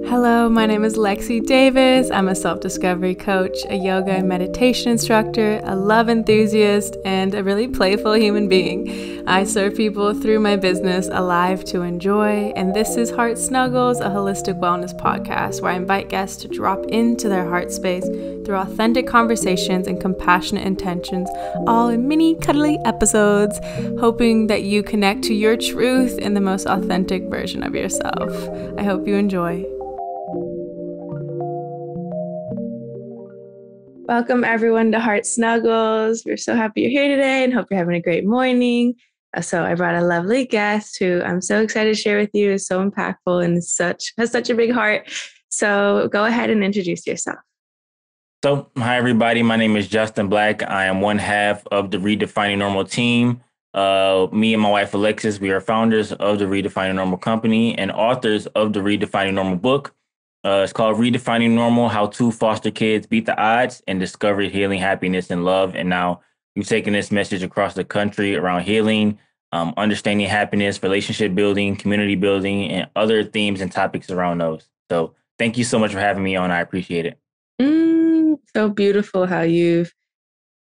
Hello, my name is Lexi Davis. I'm a self-discovery coach, a yoga and meditation instructor, a love enthusiast, and a really playful human being. I serve people through my business, Alive to Enjoy, and this is Heart Snuggles, a holistic wellness podcast where I invite guests to drop into their heart space through authentic conversations and compassionate intentions, all in mini cuddly episodes, hoping that you connect to your truth in the most authentic version of yourself. I hope you enjoy. Welcome everyone to Heart Snuggles. We're so happy you're here today and hope you're having a great morning. So I brought a lovely guest who I'm so excited to share with you. Is so impactful and has such a big heart. So go ahead and introduce yourself. So, hi everybody. My name is Justin Black. I am one half of the Redefining Normal team. Me and my wife Alexis, we are founders of the Redefining Normal company and authors of the Redefining Normal book. It's called Redefining Normal: How Two Foster Kids Beat the Odds and Discovered Healing, Happiness, and Love. And now we've taken this message across the country around healing, understanding happiness, relationship building, community building, and other themes and topics around those. So thank you so much for having me on. I appreciate it. So beautiful how you've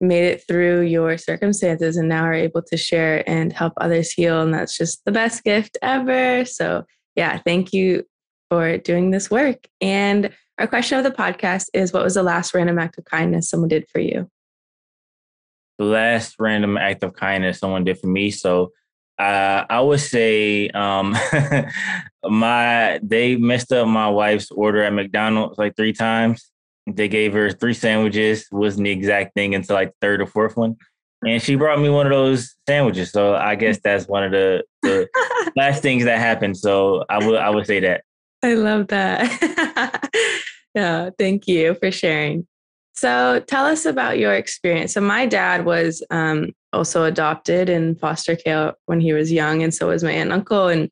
made it through your circumstances and now are able to share and help others heal. And that's just the best gift ever. So yeah, thank you for doing this work. And our question of the podcast is, what was the last random act of kindness someone did for you? The last random act of kindness someone did for me. So I would say they messed up my wife's order at McDonald's like 3 times. They gave her 3 sandwiches, wasn't the exact thing until like the 3rd or 4th one. And she brought me one of those sandwiches. So I guess that's one of the last things that happened. So I would say that. I love that. Yeah, thank you for sharing. So tell us about your experience. So my dad was also adopted in foster care when he was young, and so was my aunt and uncle. And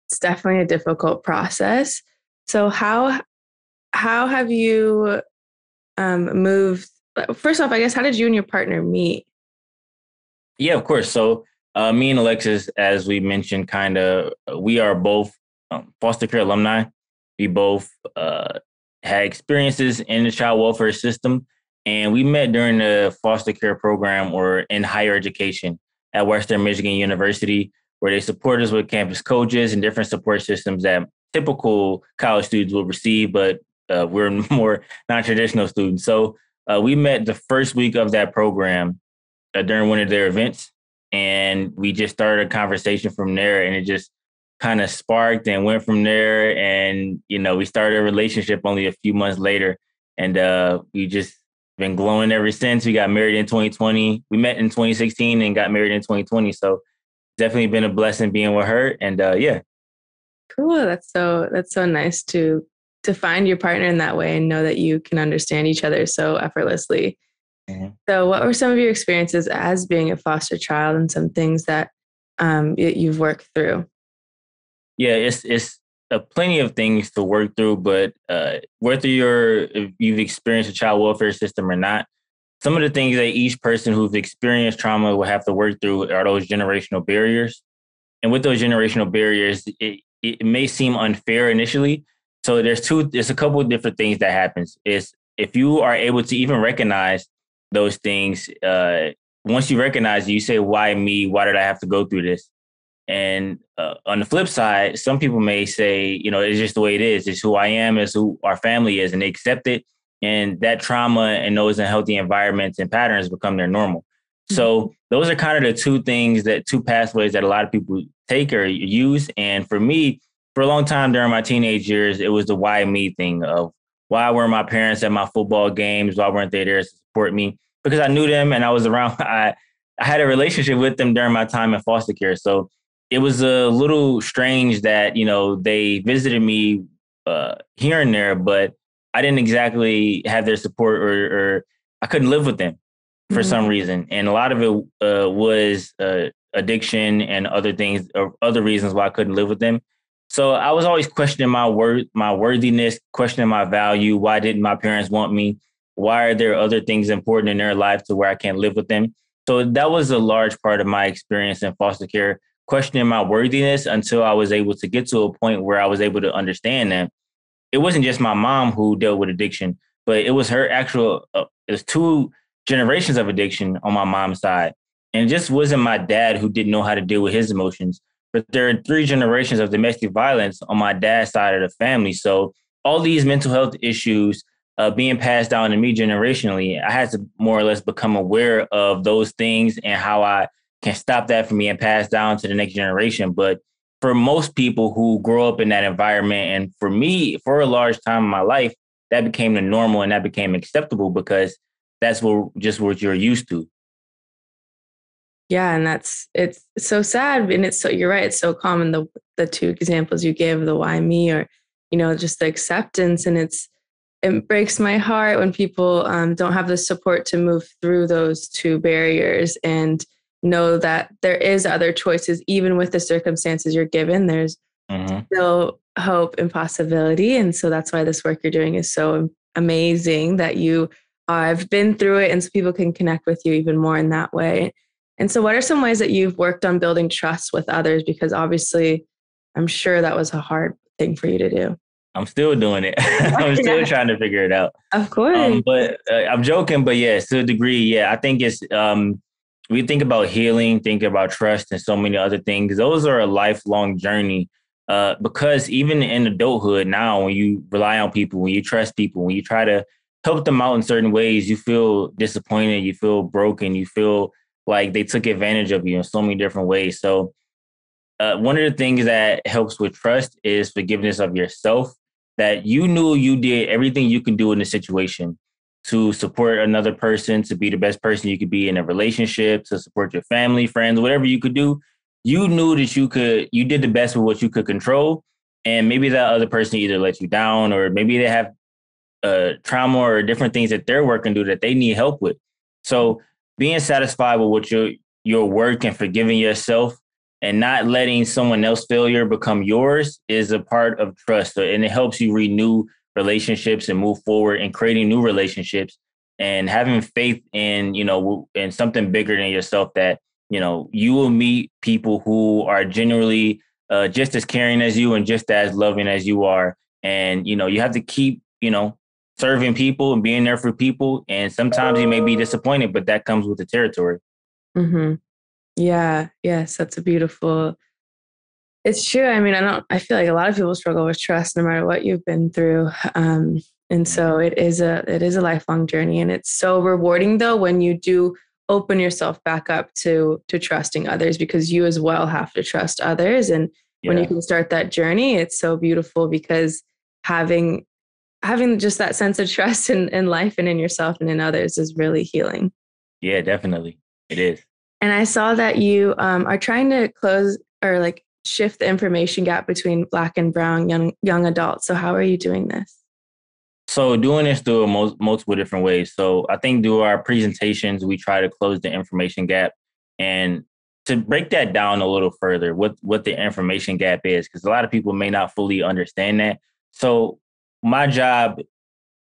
it's definitely a difficult process. So how have you moved? First off, I guess, how did you and your partner meet? Yeah, of course. So me and Alexis, as we mentioned, we are both foster care alumni. We both had experiences in the child welfare system, and we met during the foster care program or in higher education at Western Michigan University, where they support us with campus coaches and different support systems that typical college students will receive, but we're more non-traditional students. So we met the first week of that program during one of their events, and we just started a conversation from there, and it just kind of sparked and went from there. And, we started a relationship only a few months later, and we just been glowing ever since. We got married in 2020. We met in 2016 and got married in 2020. So definitely been a blessing being with her. And yeah. Cool. That's so nice to find your partner in that way and know that you can understand each other so effortlessly. Mm-hmm. So what were some of your experiences as being a foster child and some things that you've worked through? Yeah, it's plenty of things to work through, but whether if you've experienced a child welfare system or not, some of the things that each person who's experienced trauma will have to work through are those generational barriers. And with those generational barriers, it may seem unfair initially. So there's a couple of different things that happens. Is if you are able to even recognize those things, once you recognize it, you say, why me? Why did I have to go through this? And on the flip side, some people may say, it's just the way it is. It's who I am, it's who our family is, and they accept it. And that trauma and those unhealthy environments and patterns become their normal. Mm-hmm. So those are kind of the two pathways that a lot of people take or use. And for me, for a long time during my teenage years, it was the why me thing of why weren't my parents at my football games? Why weren't they there to support me? Because I knew them and I was around. I had a relationship with them during my time in foster care. So it was a little strange that, they visited me here and there, but I didn't exactly have their support or I couldn't live with them for some reason. And a lot of it was addiction and other things or other reasons why I couldn't live with them. So I was always questioning my worthiness, questioning my value. Why didn't my parents want me? Why are there other things important in their life to where I can't live with them? So that was a large part of my experience in foster care, questioning my worthiness until I was able to get to a point where I was able to understand that it wasn't just my mom who dealt with addiction, but it was her actual, it was two generations of addiction on my mom's side. And it just wasn't my dad who didn't know how to deal with his emotions. But there are three generations of domestic violence on my dad's side of the family. So all these mental health issues being passed down to me generationally, I had to more or less become aware of those things and how I can stop that from being passed down to the next generation. But for most people who grow up in that environment, and for me, for a large time in my life, that became the normal and that became acceptable because that's what you're used to. Yeah, and it's so sad, and you're right, it's so common, the two examples you gave, the why me, or just the acceptance. And it breaks my heart when people don't have the support to move through those two barriers and know that there is other choices. Even with the circumstances you're given, there's still hope and possibility. And so that's why this work you're doing is so amazing, that you have been through it, and so people can connect with you even more in that way. And so what are some ways that you've worked on building trust with others? Because obviously, I'm sure that was a hard thing for you to do. I'm still doing it. I'm still trying to figure it out. Of course. But I'm joking, but yes, to a degree, yeah, I think it's, we think about healing, think about trust and so many other things. Those are a lifelong journey. Because even in adulthood now, when you rely on people, when you trust people, when you try to help them out in certain ways, you feel disappointed, you feel broken, you feel like they took advantage of you in so many different ways. So one of the things that helps with trust is forgiveness of yourself, that you knew you did everything you could do in the situation to support another person, to be the best person you could be in a relationship, to support your family, friends, whatever you could do. You knew that you did the best with what you could control. And maybe that other person either let you down, or maybe they have trauma or different things that they're working through that they need help with. So being satisfied with what your work and forgiving yourself and not letting someone else's failure become yours is a part of trust. And it helps you renew relationships and move forward and creating new relationships and having faith in, in something bigger than yourself, that, you will meet people who are genuinely just as caring as you and just as loving as you are. And, you have to keep, serving people and being there for people. And sometimes you may be disappointed, but that comes with the territory. Mm-hmm. Yeah. Yes. That's it's true. I mean, I feel like a lot of people struggle with trust no matter what you've been through. And so it is a lifelong journey, and it's so rewarding though, when you do open yourself back up to trusting others, because you as well have to trust others. And when you can start that journey, it's so beautiful, because having just that sense of trust in life and in yourself and in others is really healing. Yeah, definitely. It is. And I saw that you are trying to close, or like shift the information gap between Black and brown young adults. So how are you doing this? So doing this through multiple different ways. So I think through our presentations, we try to close the information gap. And to break that down a little further, what the information gap is, because a lot of people may not fully understand that. So my job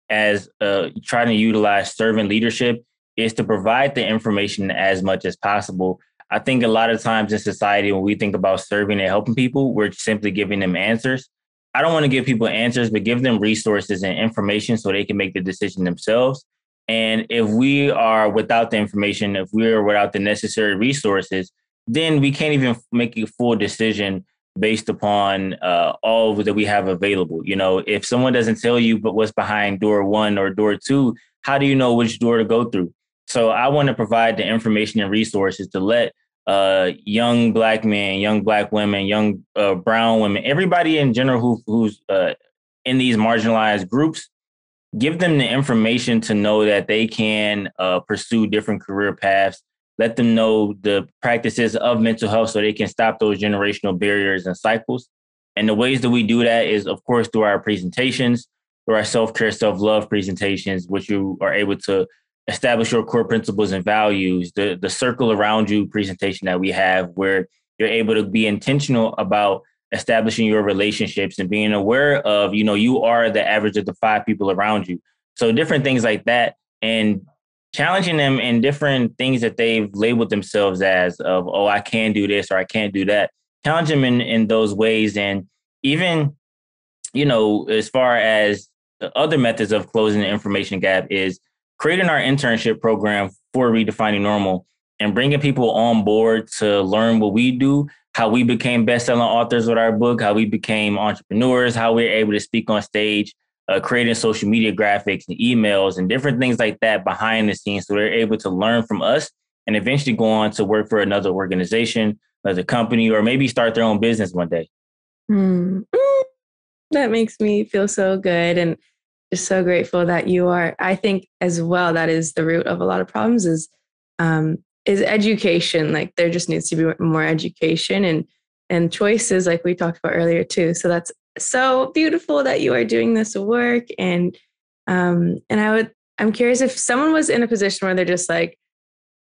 as trying to utilize servant leadership is to provide the information as much as possible. I think a lot of times in society, when we think about serving and helping people, we're simply giving them answers. I don't want to give people answers, but give them resources and information so they can make the decision themselves. And if we are without the information, if we are without the necessary resources, then we can't even make a full decision based upon all that we have available. If someone doesn't tell you but what's behind door 1 or door 2, how do you know which door to go through? So I want to provide the information and resources to let young Black men, young Black women, young brown women, everybody in general who's in these marginalized groups, give them the information to know that they can pursue different career paths. Let them know the practices of mental health so they can stop those generational barriers and cycles. And the ways that we do that is, of course, through our presentations, through our self-care, self-love presentations, which you are able to establish your core principles and values, the circle around you presentation that we have, where you're able to be intentional about establishing your relationships and being aware of, you are the average of the 5 people around you. So different things like that, and challenging them in different things that they've labeled themselves as of, oh, I can do this or I can't do that. Challenge them in those ways. And even as far as the other methods of closing the information gap is creating our internship program for Redefining Normal and bringing people on board to learn what we do, how we became best-selling authors with our book, how we became entrepreneurs, how we're able to speak on stage, creating social media graphics and emails and different things like that behind the scenes. So they're able to learn from us and eventually go on to work for another organization, another company, or maybe start their own business one day. That makes me feel so good and just so grateful that you are. I think as well, that is the root of a lot of problems is education. Like there just needs to be more education and choices like we talked about earlier too. So that's so beautiful that you are doing this work. And I'm curious if someone was in a position where they're just like,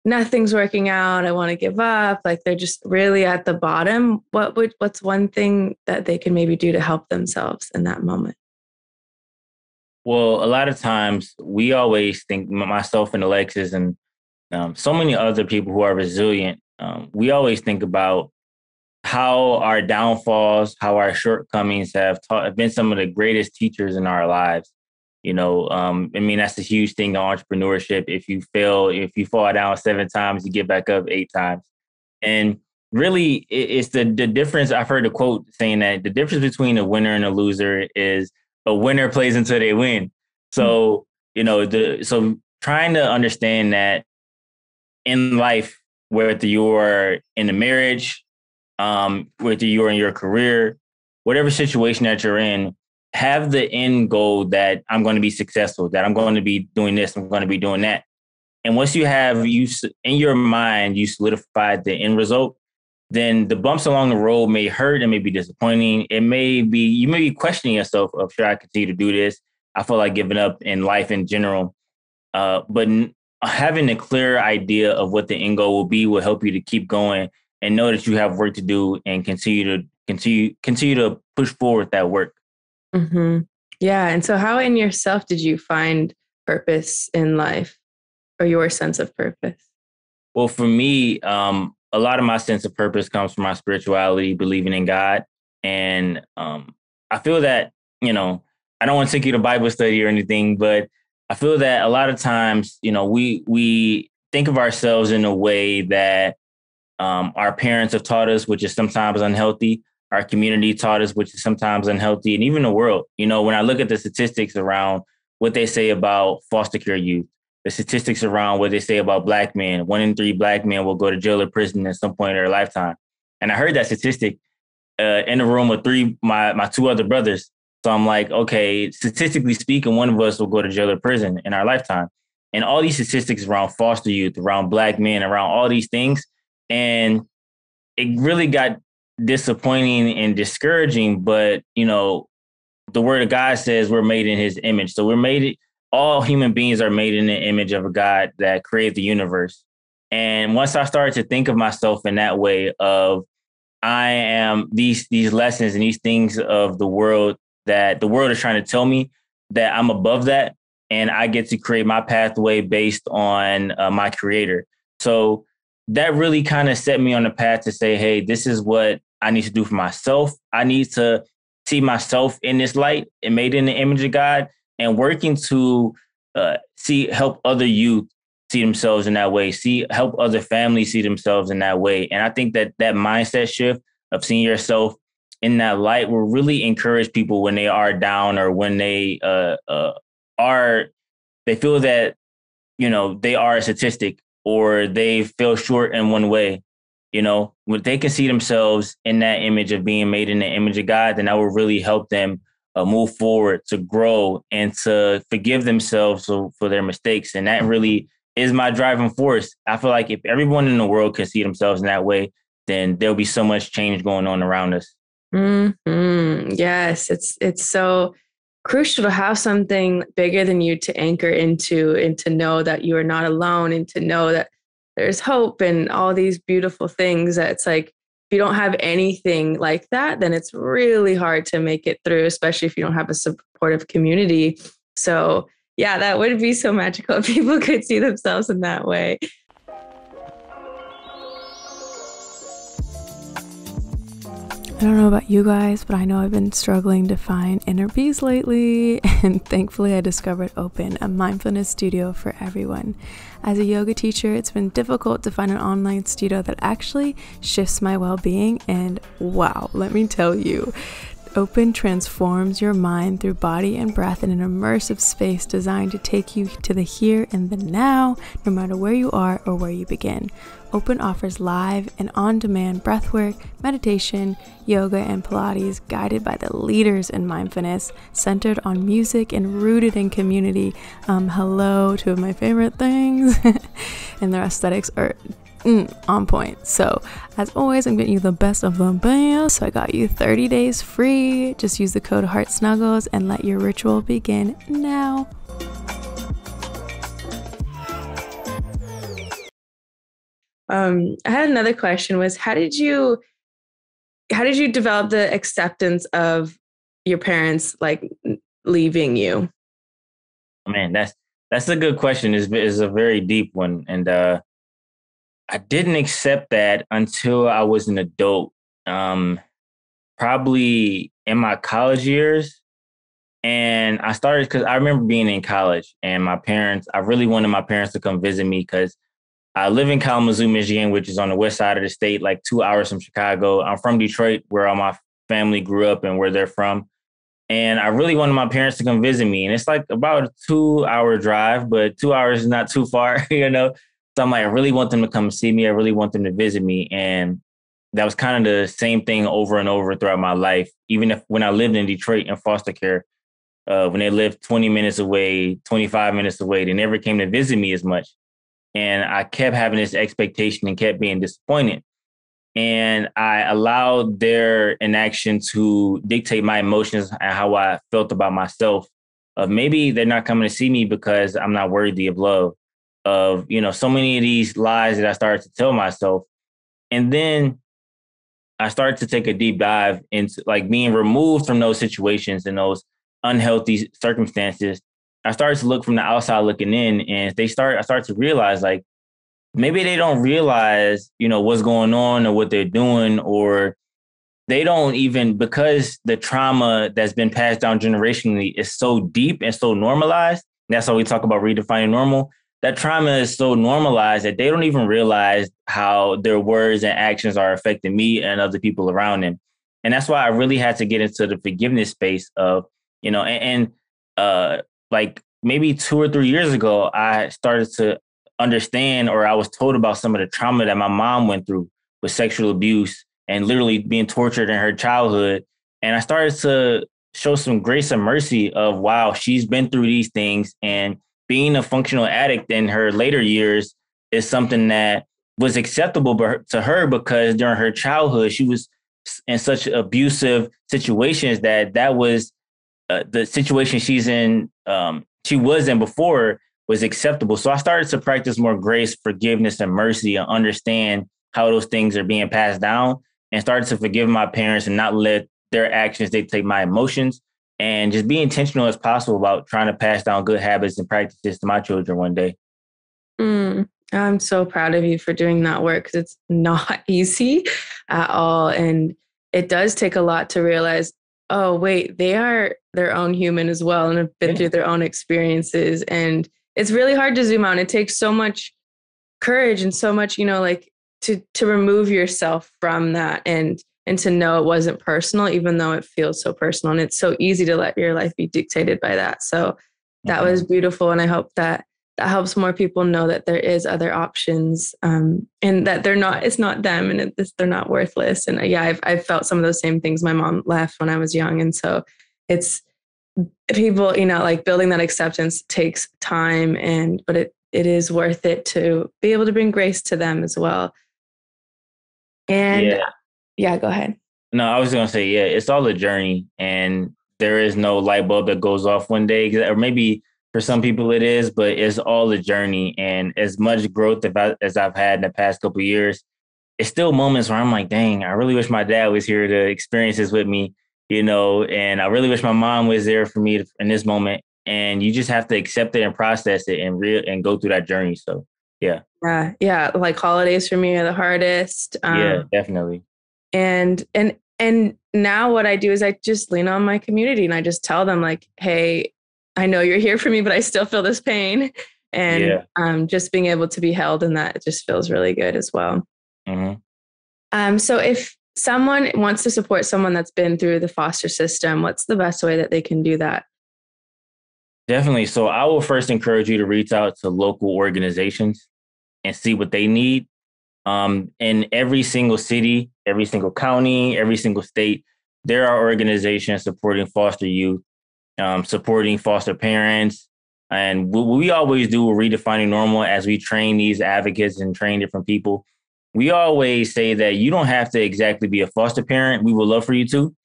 nothing's working out, I want to give up, like they're just really at the bottom, what's one thing that they can maybe do to help themselves in that moment? Well, a lot of times we always think, myself and Alexis and so many other people who are resilient, we always think about how our downfalls, how our shortcomings have been some of the greatest teachers in our lives. That's a huge thing in entrepreneurship. If you fall down 7 times, you get back up 8 times. And really, it's the difference. I've heard a quote saying that the difference between a winner and a loser is a winner plays until they win. So, so trying to understand that in life, whether you're in a marriage, whether you're in your career, whatever situation that you're in, have the end goal that I'm going to be successful, that I'm going to be doing this, I'm going to be doing that. And once you have in your mind, you solidified the end result, then the bumps along the road may hurt and may be disappointing. You may be questioning yourself of, should I continue to do this? I feel like giving up in life in general. But having a clear idea of what the end goal will be will help you to keep going and know that you have work to do and continue to push forward that work. Mm-hmm. Yeah. And so how in yourself did you find purpose in life or your sense of purpose? Well, for me, a lot of my sense of purpose comes from my spirituality, believing in God. And I feel that, I don't want to take you to Bible study or anything, but I feel that a lot of times, we think of ourselves in a way that our parents have taught us, which is sometimes unhealthy. Our community taught us, which is sometimes unhealthy, and even the world. When I look at the statistics around what they say about foster care youth, the statistics around what they say about Black men, 1 in 3 Black men will go to jail or prison at some point in their lifetime. And I heard that statistic in the room with my 2 other brothers. So I'm like, okay, statistically speaking, one of us will go to jail or prison in our lifetime. And all these statistics around foster youth, around Black men, around all these things. And it really got disappointing and discouraging, but the word of God says we're made in his image. So all human beings are made in the image of a God that created the universe. And once I started to think of myself in that way of I am these lessons and these things of the world that the world is trying to tell me, that I'm above that and I get to create my pathway based on my creator. So that really kind of set me on the path to say, hey, this is what I need to do for myself. I need to see myself in this light and made in the image of God and working to help other youth see themselves in that way, help other families see themselves in that way. And I think that mindset shift of seeing yourself in that light will really encourage people when they are down or when they feel that, they are a statistic or they feel short in one way. When they can see themselves in that image of being made in the image of God, then that will really help them move forward, to grow and to forgive themselves for their mistakes. And that really is my driving force. I feel like if everyone in the world can see themselves in that way, then there'll be so much change going on around us. Mm-hmm. Yes, it's so crucial to have something bigger than you to anchor into and to know that you are not alone and to know that there's hope and all these beautiful things. That it's like, if you don't have anything like that, then it's really hard to make it through, especially if you don't have a supportive community. So yeah, that would be so magical if people could see themselves in that way. I don't know about you guys, but I know I've been struggling to find inner peace lately, and thankfully I discovered Open, a mindfulness studio for everyone. As a yoga teacher, it's been difficult to find an online studio that actually shifts my well-being, and wow, let me tell you, Open transforms your mind through body and breath in an immersive space designed to take you to the here and the now, no matter where you are or where you begin. Open offers live and on-demand breathwork, meditation, yoga, and Pilates guided by the leaders in mindfulness, centered on music and rooted in community. Hello, two of my favorite things. And their aesthetics are on point. So as always, I'm getting you the best of the best. So I got you 30 days free. Just use the code HEARTSNUGGLES and let your ritual begin now. I had another question was, how did you develop the acceptance of your parents like leaving you? Man, that's a good question. It's a very deep one. And I didn't accept that until I was an adult, probably in my college years. And I started because I remember being in college and I really wanted my parents to come visit me because I live in Kalamazoo, Michigan, which is on the west side of the state, like 2 hours from Chicago. I'm from Detroit, where all my family grew up and where they're from. And I really wanted my parents to come visit me. And it's like about a 2-hour drive, but 2 hours is not too far, So I'm like, I really want them to come see me. I really want them to visit me. And that was kind of the same thing over and over throughout my life. Even when I lived in Detroit in foster care, when they lived 20 minutes away, 25 minutes away, they never came to visit me as much. And I kept having this expectation and kept being disappointed. And I allowed their inaction to dictate my emotions and how I felt about myself. Of maybe they're not coming to see me because I'm not worthy of love. Of, so many of these lies that I started to tell myself. And then I started to take a deep dive into like being removed from those situations and those unhealthy circumstances. I started to look from the outside looking in, and I started to realize like maybe they don't realize, what's going on or what they're doing, or they don't even, because the trauma that's been passed down generationally is so deep and so normalized. That's why we talk about redefining normal. That trauma is so normalized that they don't even realize how their words and actions are affecting me and other people around them. And that's why I really had to get into the forgiveness space of, like maybe 2 or 3 years ago, I started to understand, or I was told about some of the trauma that my mom went through with sexual abuse and literally being tortured in her childhood. And I started to show some grace and mercy of, wow, she's been through these things, and being a functional addict in her later years is something that was acceptable to her because during her childhood, she was in such abusive situations that was the situation she was in before was acceptable. So I started to practice more grace, forgiveness, and mercy, and understand how those things are being passed down, and started to forgive my parents and not let their actions dictate my emotions, and just be intentional as possible about trying to pass down good habits and practices to my children one day. I'm so proud of you for doing that work, because it's not easy at all. And it does take a lot to realize, oh, wait, they are their own human as well and have been through their own experiences. And it's really hard to zoom out. It takes so much courage and so much, to remove yourself from that and to know it wasn't personal, even though it feels so personal. And it's so easy to let your life be dictated by that. So that was beautiful. And I hope that helps more people know that there is other options, and that it's not them, and they're not worthless. And I've felt some of those same things. My mom left when I was young. And so it's people, like building that acceptance takes time, but it is worth it to be able to bring grace to them as well. And yeah, go ahead. No, I was going to say, it's all a journey, and there is no light bulb that goes off one day, or maybe for some people it is, but it's all a journey. And as much growth as I've had in the past couple of years, it's still moments where I'm like, dang, I really wish my dad was here to experience this with me, and I really wish my mom was there for me in this moment. And you just have to accept it and process it and go through that journey. So, yeah. Yeah. Like holidays for me are the hardest. Yeah, definitely. And And now what I do is I just lean on my community and I just tell them like, hey, I know you're here for me, but I still feel this pain. And just being able to be held in that, it just feels really good as well. So if someone wants to support someone that's been through the foster system, what's the best way that they can do that? Definitely. So I will first encourage you to reach out to local organizations and see what they need. In every single city, every single county, every single state, there are organizations supporting foster youth, supporting foster parents. And what we always do with Redefining Normal as we train these advocates and train different people, we always say that you don't have to exactly be a foster parent. We would love for you to,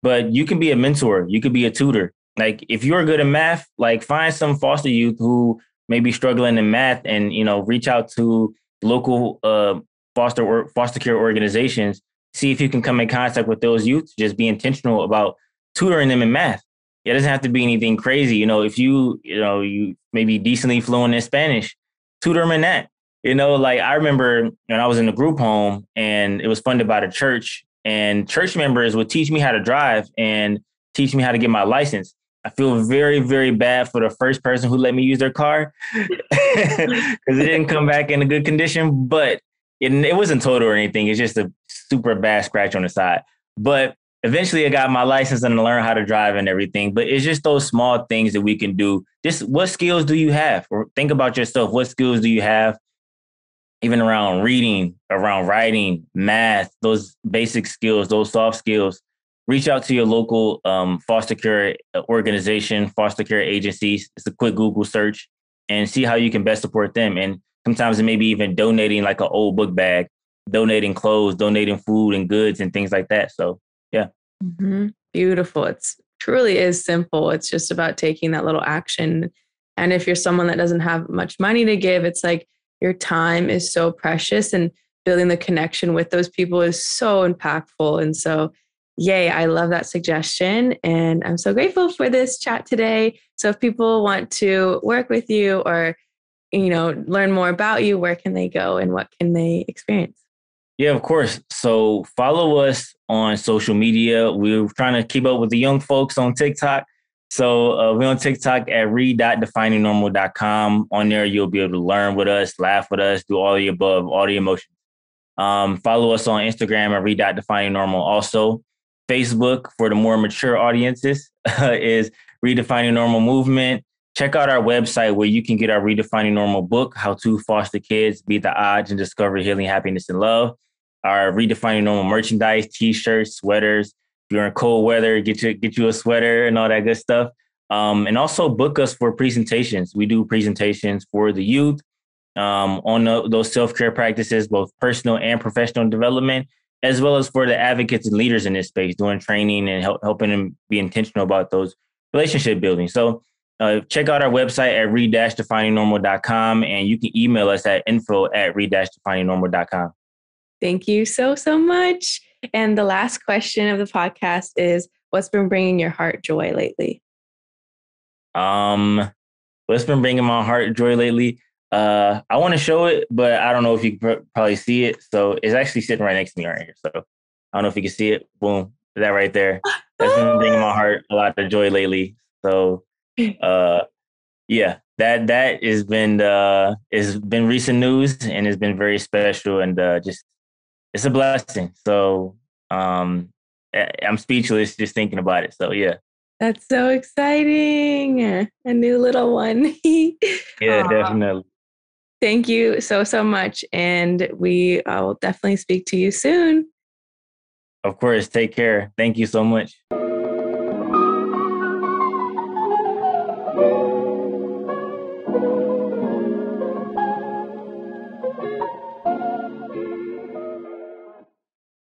but you can be a mentor. You could be a tutor. Like if you're good at math, like find some foster youth who may be struggling in math and, reach out to local foster care organizations, see if you can come in contact with those youth, just be intentional about tutoring them in math. It doesn't have to be anything crazy. If you maybe decently fluent in Spanish, tutor them in that. Like I remember when I was in a group home and it was funded by the church, and church members would teach me how to drive and teach me how to get my license. I feel very, very bad for the first person who let me use their car because it didn't come back in a good condition, but it wasn't total or anything. It's just a super bad scratch on the side. But eventually I got my license and learned how to drive and everything. But it's just those small things that we can do. Just what skills do you have? Or think about yourself. What skills do you have? Even around reading, around writing, math, those basic skills, those soft skills. Reach out to your local foster care organization, foster care agencies. It's a quick Google search and see how you can best support them. And sometimes it may be even donating like an old book bag, donating clothes, donating food and goods and things like that. So, yeah. Beautiful. It's truly is simple. It's just about taking that little action. And if you're someone that doesn't have much money to give, it's like your time is so precious and building the connection with those people is so impactful. And so, yay, I love that suggestion. And I'm so grateful for this chat today. So if people want to work with you or, learn more about you, where can they go and what can they experience? Yeah, of course. So follow us on social media. We're trying to keep up with the young folks on TikTok. So we're on TikTok at redefiningnormal.com. On there, you'll be able to learn with us, laugh with us, do all the above, all the emotions. Follow us on Instagram at redefiningnormal. Also, Facebook for the more mature audiences is Redefining Normal Movement. Check out our website where you can get our Redefining Normal book, How to Foster Kids, Beat the Odds, and Discover Healing, Happiness, and Love. Our Redefining Normal merchandise, t-shirts, sweaters. If you're in cold weather, get you a sweater and all that good stuff. And also book us for presentations. We do presentations for the youth on those self-care practices, both personal and professional development, as well as for the advocates and leaders in this space, doing training and helping them be intentional about those relationship building. So check out our website at re-definingnormal.com, and you can email us at info@re-definingnormal.com. Thank you so, so much. And the last question of the podcast is, what's been bringing your heart joy lately? What's been bringing my heart joy lately? I want to show it, but I don't know if you can probably see it. So it's actually sitting right next to me right here. So I don't know if you can see it. Boom. That right there. That's been bringing my heart a lot of joy lately. So yeah, that has been recent news and it's been very special and just it's a blessing. So I'm speechless just thinking about it. So yeah. That's so exciting. A new little one. Yeah, definitely. Thank you so, so much. And I will definitely speak to you soon. Of course. Take care. Thank you so much.